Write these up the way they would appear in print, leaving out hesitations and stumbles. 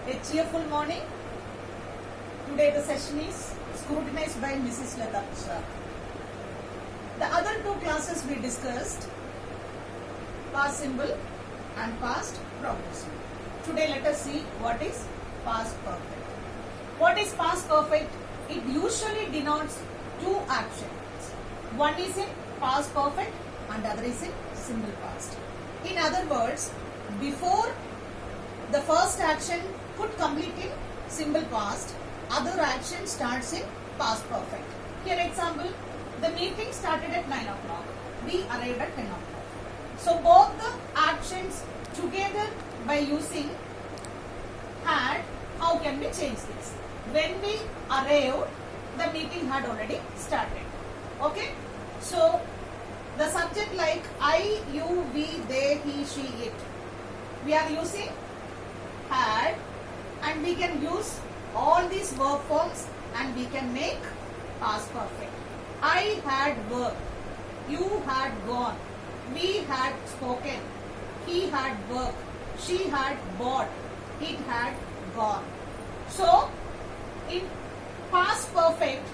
A cheerful morning. Today the session is scrutinized by Mrs. Lata Shah. The other two classes we discussed past simple and past progressive. Today let us see what is past perfect. What is past perfect? It usually denotes two actions. One is in past perfect and other is in simple past. In other words, before the first action could complete in simple past, other action starts in past perfect. Here example, the meeting started at 9 o'clock. We arrived at 10 o'clock. So both the actions together by using had, how can we change this? When we arrived, the meeting had already started. Okay? So the subject like I, you, we, they, he, she, it. We are using had, and we can use all these verb forms and we can make past perfect. I had worked, you had gone, we had spoken, he had worked, she had bought, it had gone. So in past perfect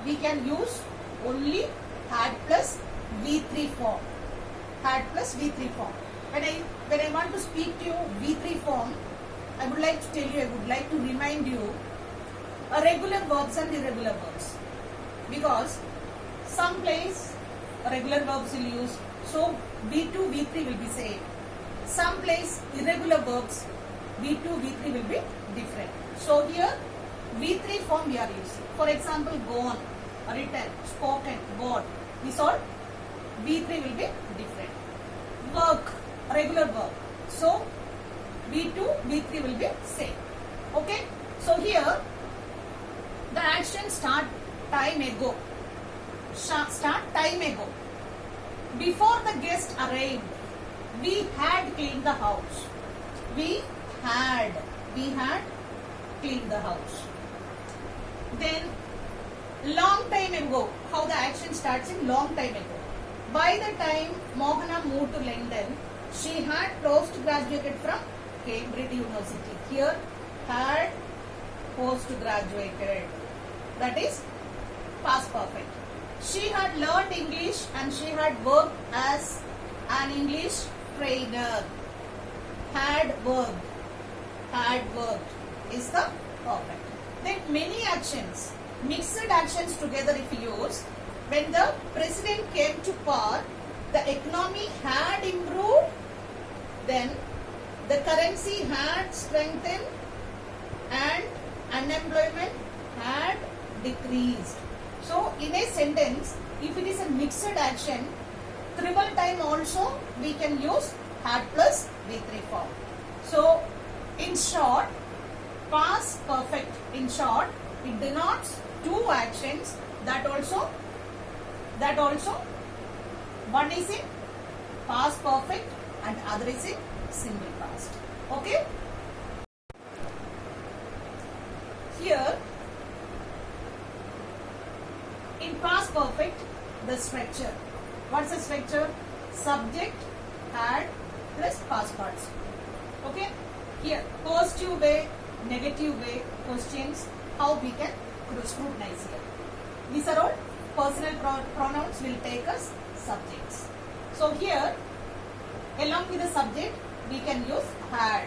we can use only had plus V3 form. Had plus V3 form. When I want to speak to you V3 form, I would like to tell you, I would like to remind you regular verbs and irregular verbs. Because some place regular verbs will use, so V2, V3 will be same. Some place irregular verbs, V2, V3 will be different. So here V3 form we are using. For example, gone, written, spoken, bought. These all V3 will be different. Work, regular verb. So V2, V3 will be same. Okay. So here the action start time ago. Start time ago. Before the guest arrived, we had cleaned the house. We had cleaned the house. Then long time ago. How the action starts in long time ago. By the time Mohana moved to London, she had post-graduated from Cambridge University. Here, had post-graduated. That is past perfect. She had learned English and she had worked as an English trainer. Had worked is the perfect. Then many actions, mixed actions together if you use. When the president came to power, the economy had improved, then the currency had strengthened and unemployment had decreased. So in a sentence, if it is a mixed action, triple time also we can use had plus V3 form. So in short, past perfect, in short, it denotes two actions. That also one is in past perfect and other is in simple past. Okay. Here in past perfect, the structure. What's the structure? Subject, had plus past parts. Okay. Here positive way, negative way questions, how we can scrutinize here. These are all personal pronouns will take us subjects. So here along with the subject we can use had.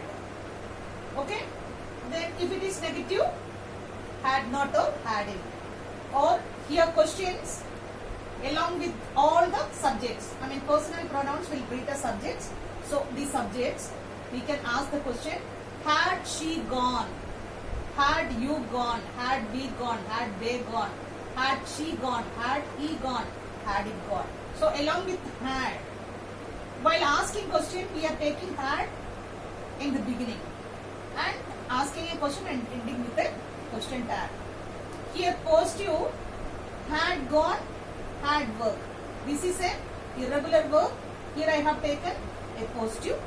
Okay. Then if it is negative, had not or had in. Or here questions along with all the subjects. I mean personal pronouns will greet the subjects. So these subjects we can ask the question, had she gone? Had you gone? Had we gone? Had they gone? Had she gone? Had he gone? Had it gone? So along with had, while asking question we are taking had in the beginning and asking a question and ending with a question tag. Here positive, had gone, had work. This is a irregular verb. Here I have taken a positive,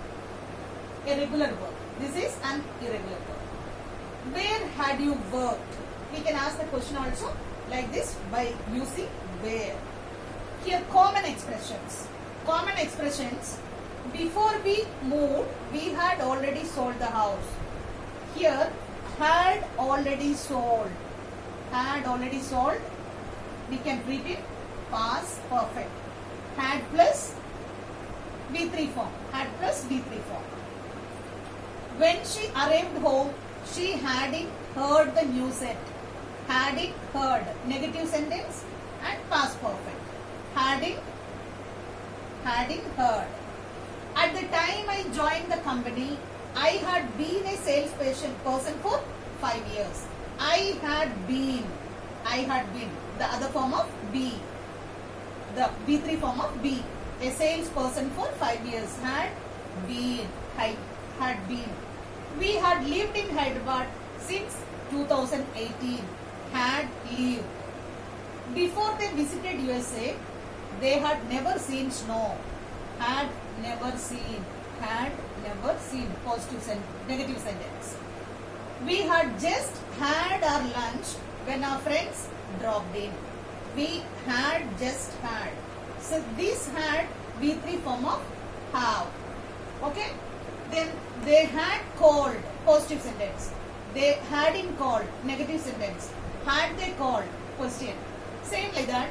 a regular verb. This is an irregular verb. Where had you worked? We can ask the question also like this by using where. Here common expressions. Common expressions. Before we moved, we had already sold the house. Here, had already sold. Had already sold. We can treat it past perfect. Had plus V3 form. Had plus V3 form. When she arrived home, she hadn't heard the news yet. Hadn't heard. Negative sentence and past perfect. Hadn't heard. At the time I joined the company, I had been a salesperson for 5 years. I had been. The other form of be. The V3 form of be. A salesperson for 5 years. Had been. We had lived in Hyderabad since 2018. Had lived. Before they visited USA, they had never seen snow. Had never seen. Positive negative sentence. We had just had our lunch when our friends dropped in. We had just had. So this had V3 form of have. Okay. Then they had called. Positive sentence. They hadn't called. Negative sentence. Had they called? Question. Same like that.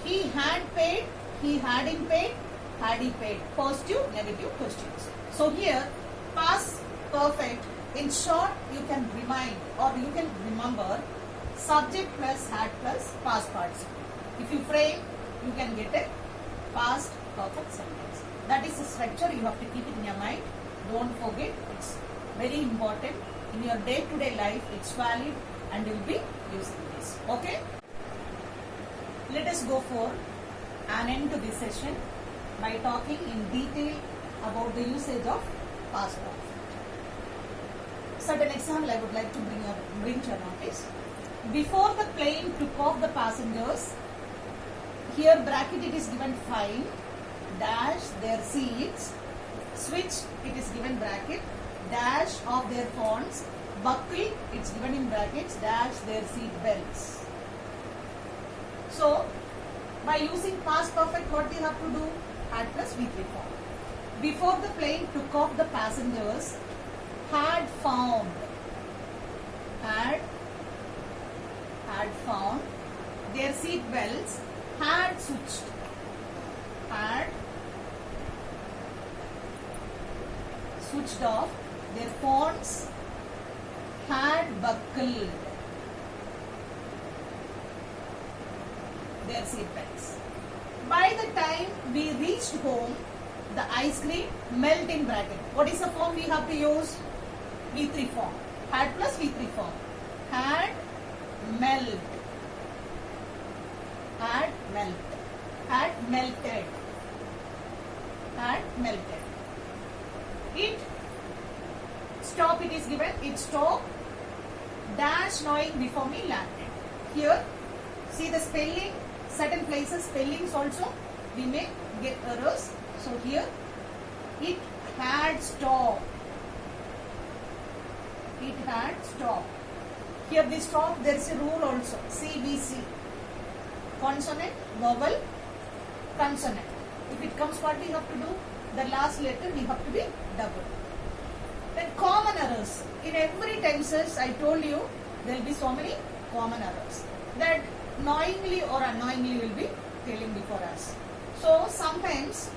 He had paid. He hadn't paid. Had he paid? Positive, negative questions. So here, past perfect. In short, you can remind or you can remember subject plus had plus past participle. If you frame, you can get a past perfect sentence. That is the structure. You have to keep it in your mind. Don't forget. It's very important in your day-to-day life. It's valid and you'll be using this. Okay. Let us go for an end to this session by talking in detail about the usage of past perfect. Certain example I would like to bring to your notice. Before the plane took off the passengers, here bracket it is given find, dash their seats, switch it is given bracket, dash of their phones, buckle it's given in brackets, dash their seat belts. So, by using past perfect, what we have to do? Had plus V3 form. Before the plane took off the passengers, had found their seat belts, had switched off their phones, had buckled their seat belts. By the time we reached home, the ice cream melt in bracket. What is the form we have to use? V3 form. Had plus V3 form. Had melt. Had melt. Had melted. Had melted. It stop it is given. It stopped. Dash knowing before me landed. Here, see the spelling. Certain places spellings also we may get errors. So here, it had stopped. It had stopped. Here the stop, there is a rule also. CVC. Consonant, vowel, consonant. If it comes, what we have to do? The last letter we have to be double. Then common errors. In every tenses, I told you, there will be so many common errors that knowingly or unknowingly will be telling before us. So sometimes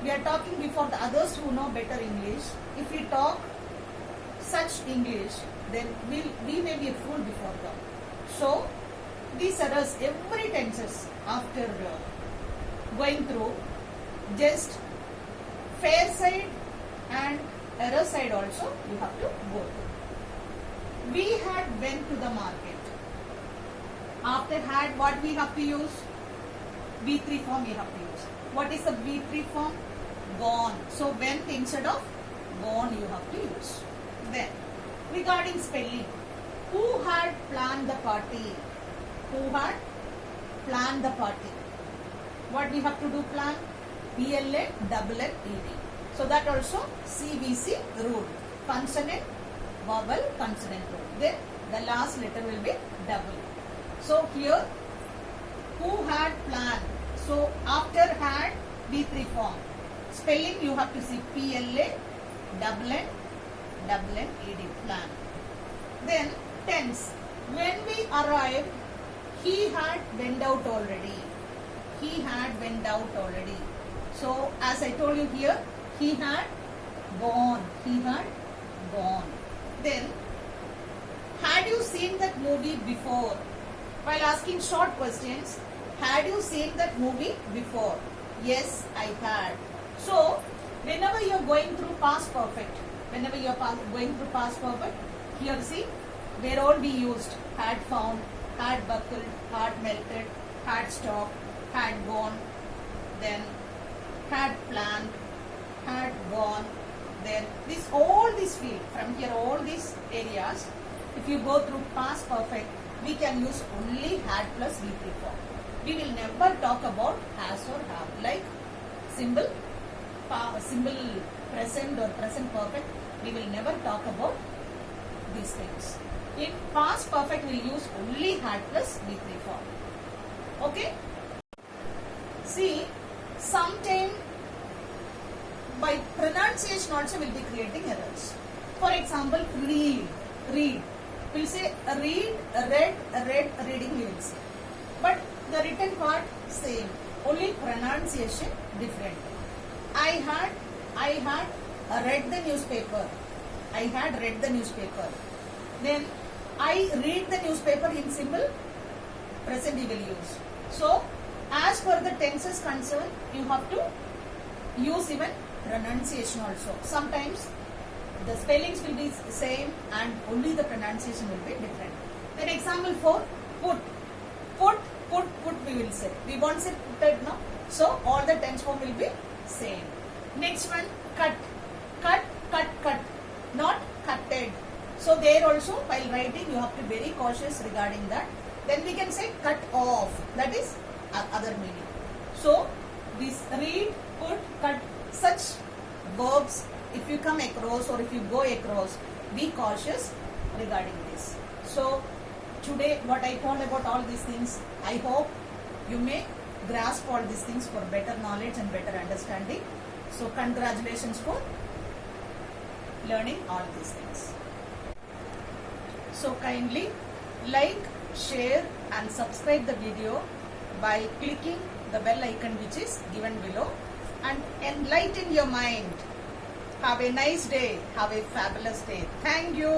we are talking before the others who know better English. If we talk such English, then we may be a fool before them. So these errors, every tenses after going through, just fair side and error side also you have to go through. We had went to the market. After had, what we have to use? V3 form we have to use. What is the V3 form? Gone. So went instead of gone you have to use. Then, regarding spelling, who had planned the party? Who had planned the party? What we have to do plan? PLA, double L, ED. So that also CVC rule. Consonant, vowel, consonant rule. Then the last letter will be double. So here, who had planned? So after had, V3 form. Spelling you have to see PLA, double N, double N-E-D, plan. Then tense. When we arrived, he had went out already. He had went out already. So as I told you here, he had gone. He had gone. Then, had you seen that movie before? While asking short questions, had you seen that movie before? Yes, I had. So, whenever you are going through past perfect, whenever you are going through past perfect, here see, where all we used had found, had buckled, had melted, had stopped, had gone, then had planned, had gone, then this all this field from here, all these areas, if you go through past perfect, we can use only had plus V3 form. We will never talk about has or have, like simple present or present perfect. We will never talk about these things. In past perfect, we will use only had plus V3 form. Okay? See, sometime by pronunciation also will be creating errors. For example, read. We'll say read, read, reading we will say. But the written part same, only pronunciation different. I had read the newspaper. I had read the newspaper. Then I read the newspaper in simple present we will use. So as per the tenses concerned, you have to use even pronunciation also. Sometimes the spellings will be same and only the pronunciation will be different. Then example 4, put we will say. We won't say putted now. So all the tense form will be same. Next one, cut, not cutted. So there also while writing you have to be very cautious regarding that. Then we can say cut off. That is other meaning. So this read, put, cut, such verbs, if you come across or if you go across, be cautious regarding this. So today what I told about all these things, I hope you may grasp all these things for better knowledge and better understanding. So congratulations for learning all these things. So kindly like, share and subscribe the video by clicking the bell icon which is given below, and enlighten your mind. Have a nice day. Have a fabulous day. Thank you.